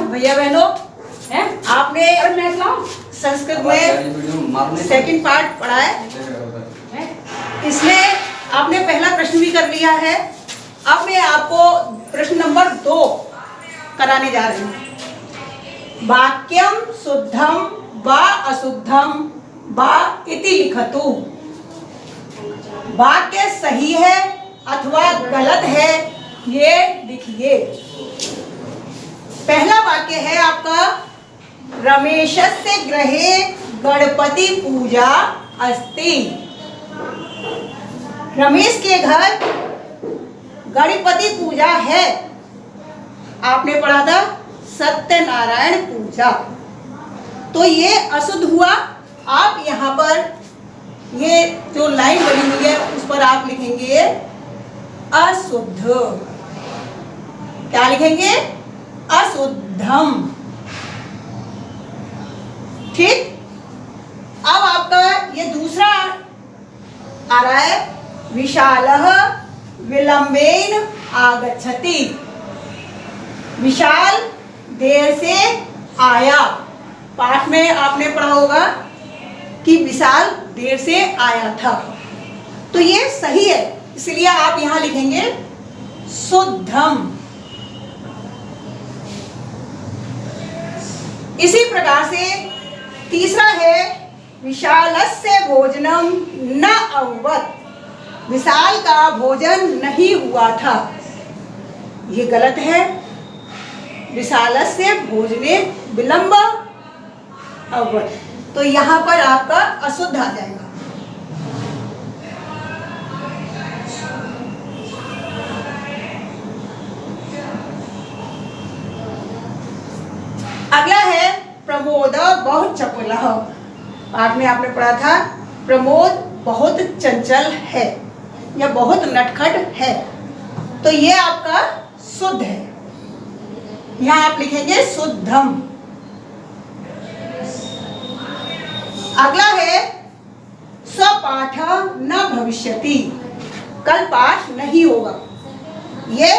भैया बहनों हैं आपने संस्कृत में सेकंड पार्ट पढ़ा है, इसमें आपने पहला प्रश्न भी कर लिया है। अब मैं आपको प्रश्न नंबर 2 कराने जा रही हूँ। वाक्यम शुद्धम वा अशुद्धम वा इति लिखतु। वाक्य सही है अथवा गलत है ये लिखिए। पहला वाक्य है आपका, रमेशस्य गृहे गणपति पूजा अस्ति। रमेश के घर गणपति पूजा है। आपने पढ़ा था सत्यनारायण पूजा, तो ये अशुद्ध हुआ। आप यहाँ पर ये जो लाइन बनी हुई है उस पर आप लिखेंगे अशुद्ध। क्या लिखेंगे? अशुद्धम। ठीक। अब आपका ये दूसरा आ रहा है, विशालः विलंबेन आगच्छति। विशाल देर से आया। पाठ में आपने पढ़ा होगा कि विशाल देर से आया था, तो ये सही है, इसलिए आप यहां लिखेंगे शुद्धम। इसी प्रकार से तीसरा है, विशालस्य भोजनम न अभवत्। विशाल का भोजन नहीं हुआ था, ये गलत है। विशालस्य भोजने विलंब अभवत्, तो यहाँ पर आपका अशुद्ध आ जाएगा। अगला है, प्रमोद बहुत चपलः। पाठ में आपने पढ़ा था प्रमोद बहुत चंचल है या बहुत नटखट है, तो ये आपका शुद्ध है। यहाँ आप लिखेंगे शुद्धम। अगला है, स्वपाठ न भविष्यति। कल पाठ नहीं होगा, ये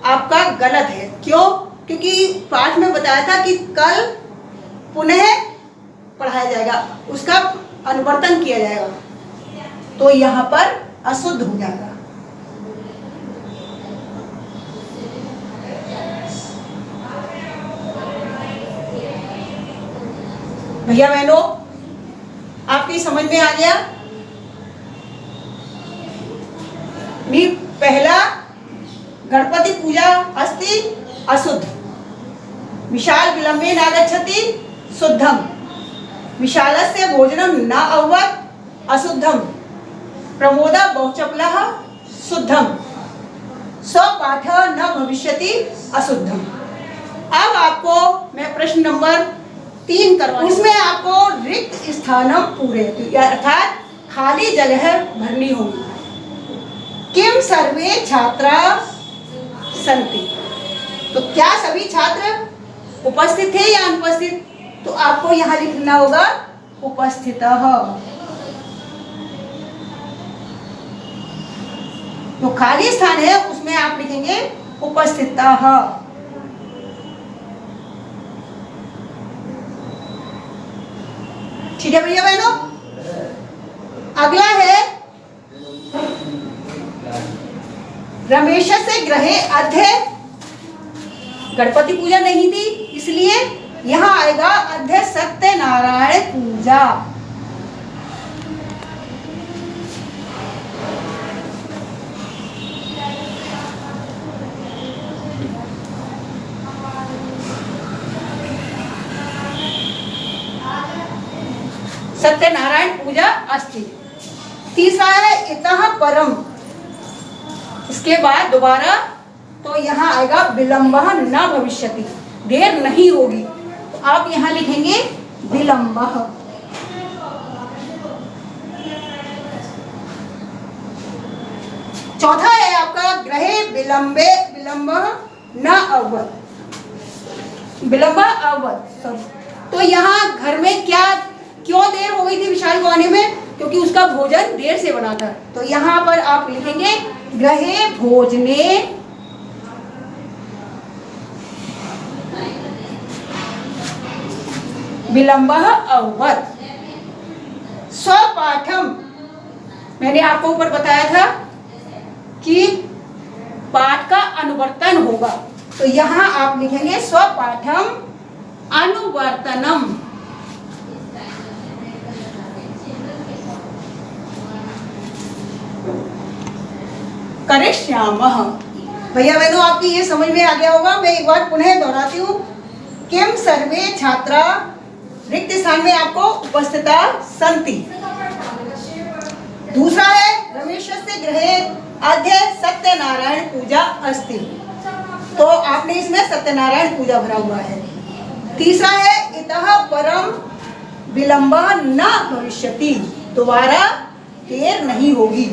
आपका गलत है। क्यों? क्योंकि पाठ में बताया था कि कल पुनः पढ़ाया जाएगा, उसका अनुवर्तन किया जाएगा, तो यहाँ पर अशुद्ध हो जाएगा। भैया बहनों, आपकी समझ में आ गया? पहला, गणपति पूजा अस्ति अशुद्ध। विशाल विलंबेन आगच्छति शुद्धम। विशालस्य भोजनम न अभवत् अशुद्धम। प्रमोदा बहुचपलः शुद्धम। स्वपाठ न भविष्यति अशुद्धम। अब आपको मैं प्रश्न नंबर 3 करवाऊंगी। उसमें आपको रिक्त स्थानम पूरे, अर्थात खाली जगह भरनी होगी। किम सर्वे छात्रा सन्ति। तो क्या सभी छात्र उपस्थित थे या अनुपस्थित? तो आपको यहाँ लिखना होगा उपस्थितः। जो खाली स्थान है उसमें आप लिखेंगे उपस्थितः। ठीक है भैया बहनों। अगला है, रमेशस्य गृहे अद्य गणपति पूजा नहीं थी, इसलिए यहाँ आएगा अद्य सत्यनारायण पूजा। सत्यनारायण पूजा अस्ति। तीसरा है, इतः परम। इसके बाद दोबारा, तो यहाँ आएगा विलंबः न भविष्यति, देर नहीं होगी, तो आप यहाँ लिखेंगे विलंबः। चौथा है आपका, गृहे विलंबे विलंबः न अभवत्। विलंब अवध। तो यहाँ घर में क्या क्यों देर हो गई थी विशाल को आने में? क्योंकि उसका भोजन देर से बना था। तो यहाँ पर आप लिखेंगे गृहे भोजने विलंब अवध। स्वपाठम, मैंने आपको ऊपर बताया था कि पाठ का अनुवर्तन होगा, तो यहाँ आप लिखेंगे स्वपाठम अनुवर्तनम। करिष्यामः। भैया बहनों, आपकी ये समझ में आ गया होगा। मैं एक बार पुनः दोहराती हूँ। किम सर्वे छात्रा रिक्त स्थान में आपको उपस्थिता सन्ति। दूसरा है रमेशस्य गृहे अद्य सत्यनारायण पूजा अस्ति। तो आपने इसमें सत्यनारायण पूजा भरा हुआ है। तीसरा है इतः परम विलंब न भविष्यति, दोबारा देर नहीं होगी।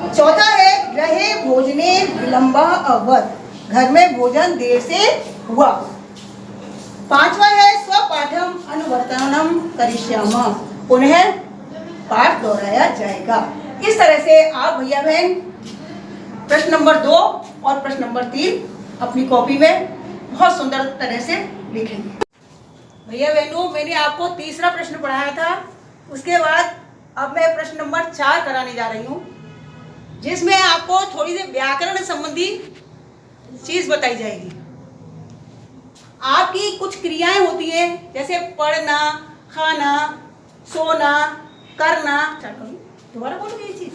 चौथा है गृहे भोजने विलंब अवध, घर में भोजन देर से हुआ। पांचवा है स्वपाठम अनुवर्तनम करिष्यामः, पुनः पाठ दोहराया जाएगा। इस तरह से आप भैया बहन प्रश्न नंबर 2 और प्रश्न नंबर 3 अपनी कॉपी में बहुत सुंदर तरह से लिखेंगे। भैया बहनों, मैंने आपको तीसरा प्रश्न पढ़ाया था, उसके बाद अब मैं प्रश्न नंबर 4 कराने जा रही हूँ, जिसमें आपको थोड़ी सी व्याकरण संबंधी चीज बताई जाएगी। आपकी कुछ क्रियाएं होती हैं, जैसे पढ़ना, खाना, सोना, करना। दोबारा बोलोगे ये चीज?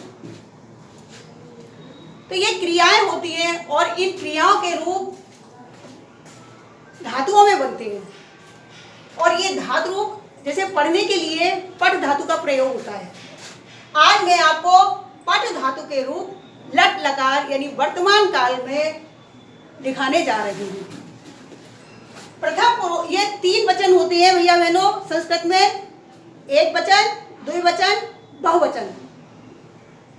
तो ये क्रियाएं होती हैं और इन क्रियाओं के रूप धातुओं में बनते हैं। और ये धातु रूप, जैसे पढ़ने के लिए पठ धातु का प्रयोग होता है। आज मैं आपको पठ धातु के रूप लट लकार यानी वर्तमान काल में दिखाने जा रही हूँ। प्रथम ये 3 वचन होते हैं भैया बहनों संस्कृत में, एक वचन, द्विवचन, बहुवचन।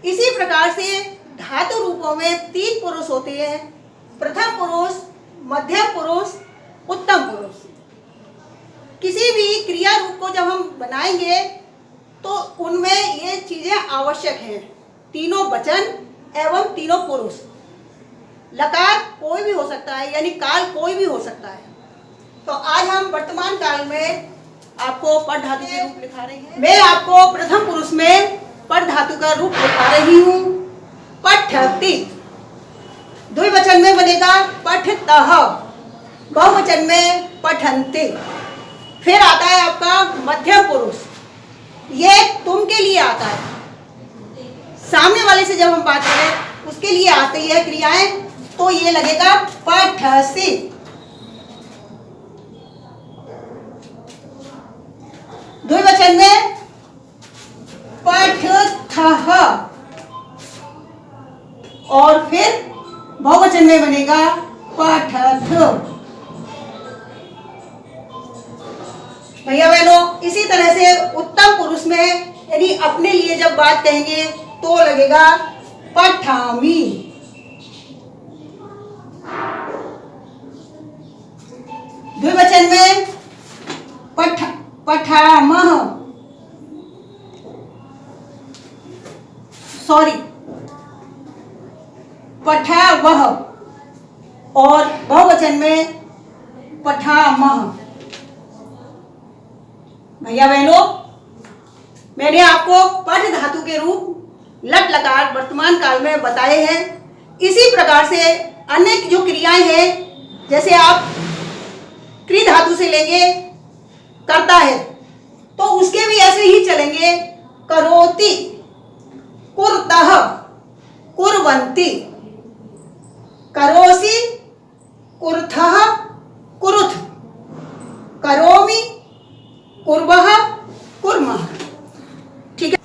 इसी प्रकार से धातु रूपों में 3 पुरुष होते हैं, प्रथम पुरुष, मध्यम पुरुष, उत्तम पुरुष। किसी भी क्रिया रूप को जब हम बनाएंगे तो उनमें ये चीजें आवश्यक हैं, तीनों वचन एवं तीनों पुरुष। लकार कोई भी हो सकता है, यानी काल कोई भी हो सकता है। तो आज हम वर्तमान काल में आपको पठ धातु के रूप लिखा रहे हैं। मैं आपको प्रथम पुरुष में पठ धातु का रूप लिखा रही हूँ, पठति। द्विवचन में बनेगा पठतः, बहुवचन में पठन्ते। फिर आता है आपका मध्यम पुरुष, ये तुम के लिए आता है। सामने वाले से जब हम बात करें उसके लिए आती है क्रियाएं, तो ये लगेगा पठसि। द्विवचन में पठथः, और फिर बहुवचन में बनेगा पठथ। भैया बहनों, इसी तरह से उत्तम पुरुष में यानी अपने लिए जब बात कहेंगे तो लगेगा पठामि। द्विवचन में पठामः, सॉरी पठावह, और बहुवचन में पठामः। भैया बहनों, मैंने आपको पठ धातु के रूप लट लकार वर्तमान काल में बताए हैं। इसी प्रकार से अन्य जो क्रियाएं हैं, जैसे आप क्रि धातु से लेंगे करता है, तो उसके भी ऐसे ही चलेंगे, करोति, कुर्तः, कुर्वन्ति, करोसि, कुर्थः, कुरुथ, करोमि, कुर्वः, कुर्मः। ठीक है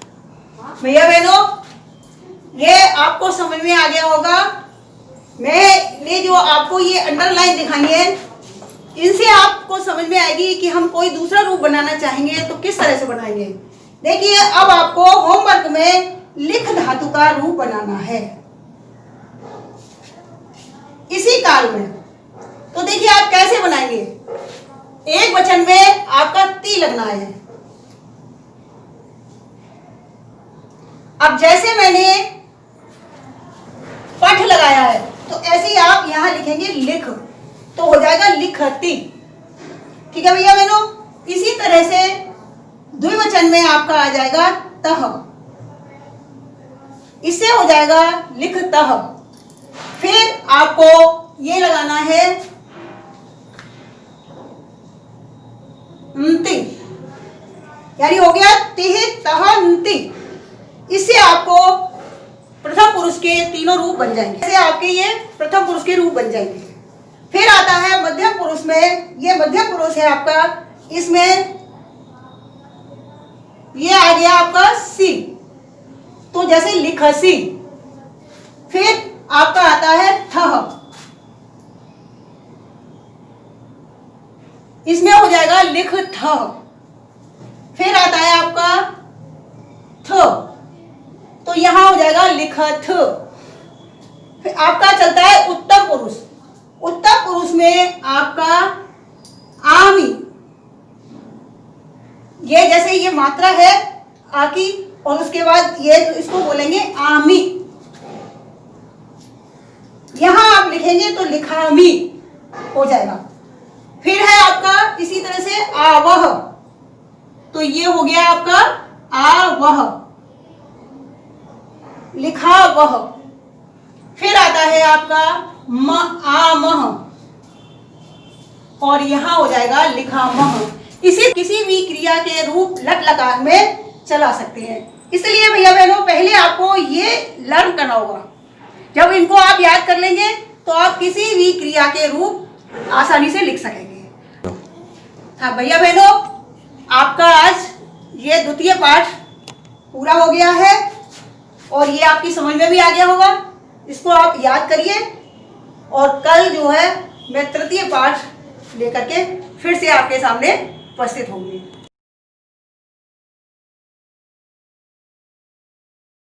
भैया बहनों, ये आपको समझ में आ गया होगा। मैंने जो आपको ये अंडरलाइन दिखाई है, इनसे आपको समझ में आएगी कि हम कोई दूसरा रूप बनाना चाहेंगे तो किस तरह से बनाएंगे। देखिए, अब आपको होमवर्क में लिख धातु का रूप बनाना है इसी काल में। तो देखिए आप कैसे बनाएंगे। एक वचन में आपका ती लगना है। अब जैसे मैंने पठ लगाया है तो ऐसे ही आप यहां लिखेंगे लिख, तो हो जाएगा लिखती। ठीक है भैया बहनों। इसी तरह से द्विवचन में आपका आ जाएगा तह, इससे हो जाएगा लिखतह। फिर आपको ये लगाना है न्ति, यानी हो गया तिह तह न्ति। इससे आपको प्रथम पुरुष के तीनों रूप बन जाएंगे। ऐसे आपके ये प्रथम पुरुष के रूप बन जाएंगे। फिर आता है मध्यम पुरुष में। ये मध्यम पुरुष है आपका, इसमें ये आ गया आपका सी, तो जैसे लिखसी। फिर आपका आता है थह, इसमें हो जाएगा लिख थ। फिर आता है आपका थ, तो यहां हो जाएगा लिखथ। फिर आपका चलता है उत्तर पुरुष। उत्तर पुरुष में आपका आमी, ये जैसे ये मात्रा है आ की, और उसके बाद ये इसको बोलेंगे आमी। यहां आप लिखेंगे तो लिखामी हो जाएगा। फिर है आपका इसी तरह से आवह, तो ये हो गया आपका आवह, लिखा वह। फिर आता है आपका आमह, और यहां हो जाएगा लिखा मह। इसी किसी भी क्रिया के रूप लट लकार में चला सकते हैं। इसलिए भैया बहनों पहले आपको ये लर्न करना होगा। जब इनको आप याद कर लेंगे तो आप किसी भी क्रिया के रूप आसानी से लिख सकेंगे। हाँ भैया बहनों, आपका आज ये द्वितीय पाठ पूरा हो गया है और ये आपकी समझ में भी आ गया होगा। इसको आप याद करिए और कल जो है मैं तृतीय पाठ लेकर के फिर से आपके सामने उपस्थित होंगी।